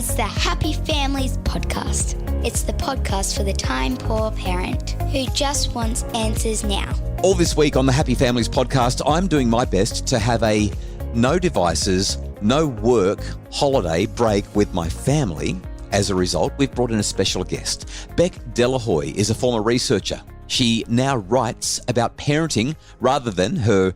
It's the Happy Families podcast. It's the podcast for the time-poor parent who just wants answers now. All this week on the Happy Families podcast, I'm doing my best to have a no devices, no work holiday break with my family. As a result, we've brought in a special guest. Beck Delahoy is a former researcher. She now writes about parenting rather than her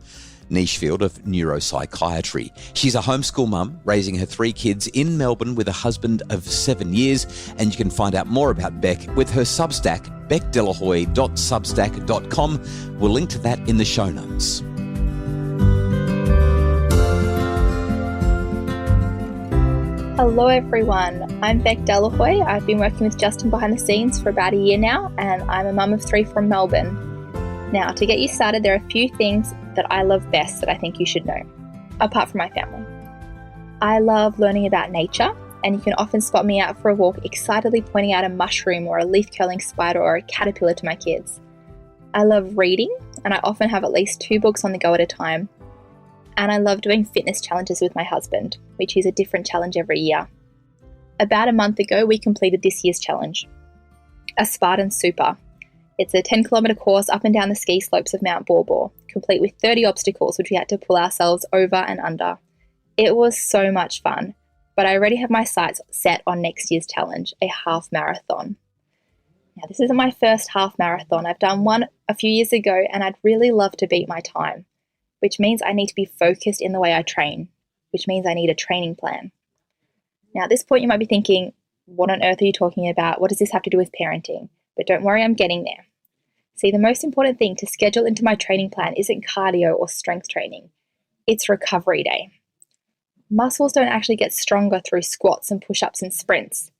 niche field of neuropsychiatry. She's a homeschool mum, raising her 3 kids in Melbourne with a husband of 7 years, and you can find out more about Beck with her Substack, beckdelahoy.substack.com. We'll link to that in the show notes. Hello everyone, I'm Beck Delahoy. I've been working with Justin behind the scenes for about a year now, and I'm a mum of 3 from Melbourne. Now, to get you started, there are a few things that I love best that I think you should know, apart from my family. I love learning about nature, and you can often spot me out for a walk excitedly pointing out a mushroom or a leaf-curling spider or a caterpillar to my kids. I love reading, and I often have at least 2 books on the go at a time. And I love doing fitness challenges with my husband, which is a different challenge every year. About a month ago, we completed this year's challenge, a Spartan Super. It's a 10-kilometre course up and down the ski slopes of Mount Baw, complete with 30 obstacles which we had to pull ourselves over and under. It was so much fun, but I already have my sights set on next year's challenge, a half marathon. Now, this isn't my first half marathon. I've done one a few years ago, and I'd really love to beat my time, which means I need to be focused in the way I train, which means I need a training plan. Now, at this point, you might be thinking, what on earth are you talking about? What does this have to do with parenting? But don't worry, I'm getting there. See, the most important thing to schedule into my training plan isn't cardio or strength training. It's recovery day. Muscles don't actually get stronger through squats and push-ups and sprints.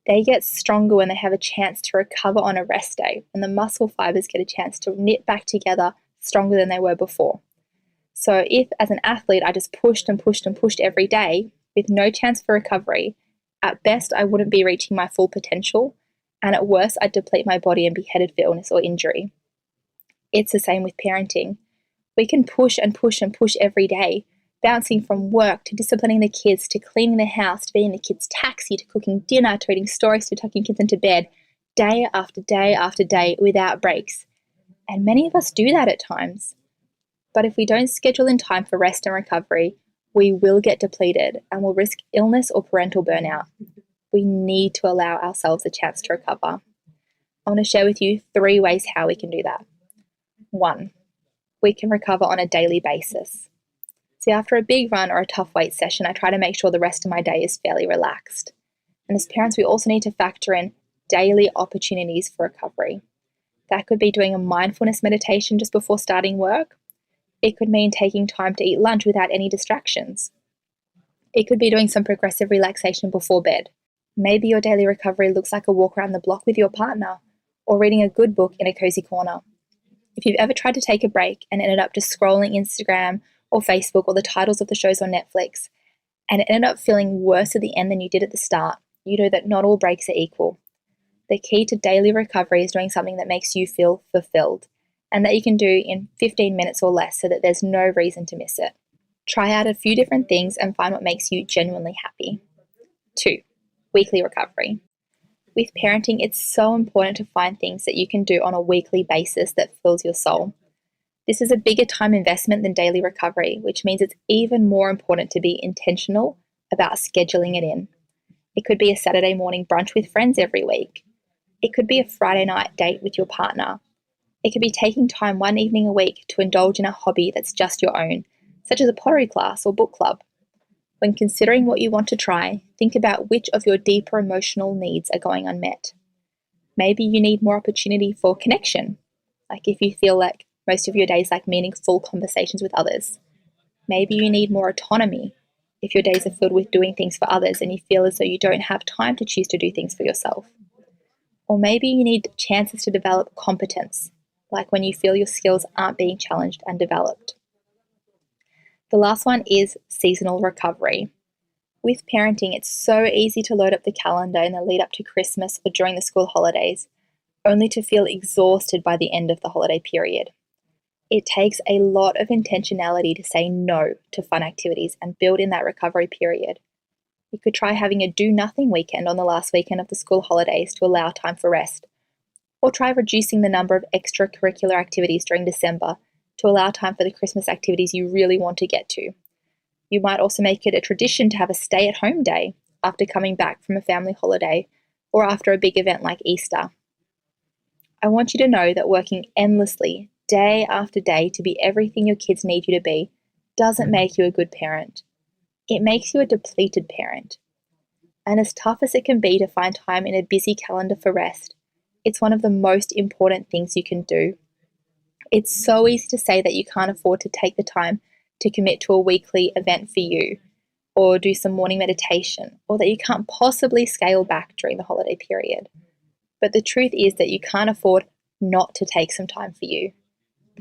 They get stronger when they have a chance to recover on a rest day, when the muscle fibers get a chance to knit back together stronger than they were before. So if, as an athlete, I just pushed and pushed and pushed every day with no chance for recovery, at best I wouldn't be reaching my full potential, and at worst I'd deplete my body and be headed for illness or injury. It's the same with parenting. We can push and push and push every day, bouncing from work to disciplining the kids to cleaning the house to being the kids' taxi to cooking dinner to reading stories to tucking kids into bed, day after day after day without breaks. And many of us do that at times. But if we don't schedule in time for rest and recovery, we will get depleted and will risk illness or parental burnout. We need to allow ourselves a chance to recover. I want to share with you 3 ways how we can do that. 1, we can recover on a daily basis. See, after a big run or a tough weight session, I try to make sure the rest of my day is fairly relaxed. And as parents, we also need to factor in daily opportunities for recovery. That could be doing a mindfulness meditation just before starting work. It could mean taking time to eat lunch without any distractions. It could be doing some progressive relaxation before bed. Maybe your daily recovery looks like a walk around the block with your partner, or reading a good book in a cozy corner. If you've ever tried to take a break and ended up just scrolling Instagram or Facebook or the titles of the shows on Netflix, and it ended up feeling worse at the end than you did at the start, you know that not all breaks are equal. The key to daily recovery is doing something that makes you feel fulfilled, and that you can do in 15 minutes or less so that there's no reason to miss it. Try out a few different things and find what makes you genuinely happy. 2, weekly recovery. With parenting, it's so important to find things that you can do on a weekly basis that fills your soul. This is a bigger time investment than daily recovery, which means it's even more important to be intentional about scheduling it in. It could be a Saturday morning brunch with friends every week. It could be a Friday night date with your partner. It could be taking time one evening a week to indulge in a hobby that's just your own, such as a pottery class or book club. When considering what you want to try, think about which of your deeper emotional needs are going unmet. Maybe you need more opportunity for connection, like if you feel like most of your days lack meaningful conversations with others. Maybe you need more autonomy if your days are filled with doing things for others and you feel as though you don't have time to choose to do things for yourself. Or maybe you need chances to develop competence, like when you feel your skills aren't being challenged and developed. The last one is seasonal recovery. With parenting, it's so easy to load up the calendar in the lead up to Christmas or during the school holidays, only to feel exhausted by the end of the holiday period. It takes a lot of intentionality to say no to fun activities and build in that recovery period. You could try having a do-nothing weekend on the last weekend of the school holidays to allow time for rest. Or try reducing the number of extracurricular activities during December to allow time for the Christmas activities you really want to get to. You might also make it a tradition to have a stay-at-home day after coming back from a family holiday or after a big event like Easter. I want you to know that working endlessly, day after day, to be everything your kids need you to be doesn't make you a good parent. It makes you a depleted parent. And as tough as it can be to find time in a busy calendar for rest, it's one of the most important things you can do. It's so easy to say that you can't afford to take the time to commit to a weekly event for you, or do some morning meditation, or that you can't possibly scale back during the holiday period. But the truth is that you can't afford not to take some time for you.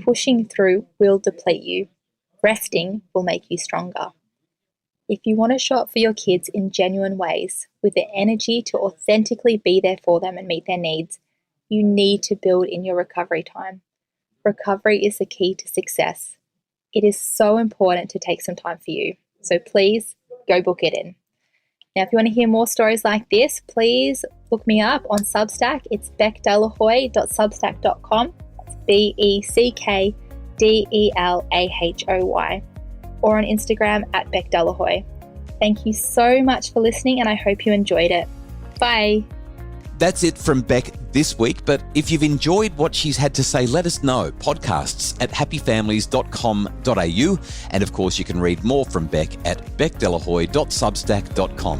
Pushing through will deplete you. Resting will make you stronger. If you want to show up for your kids in genuine ways, with the energy to authentically be there for them and meet their needs, you need to build in your recovery time. Recovery is the key to success. It is so important to take some time for you. So please go book it in. Now, if you want to hear more stories like this, please look me up on Substack. It's beckdelahoy.substack.com. That's BECKDELAHOY. Or on Instagram at Beck Delahoy. Thank you so much for listening, and I hope you enjoyed it. Bye. That's it from Beck this week, but if you've enjoyed what she's had to say, let us know. Podcasts at happyfamilies.com.au, and of course you can read more from Beck at beckdelahoy.substack.com.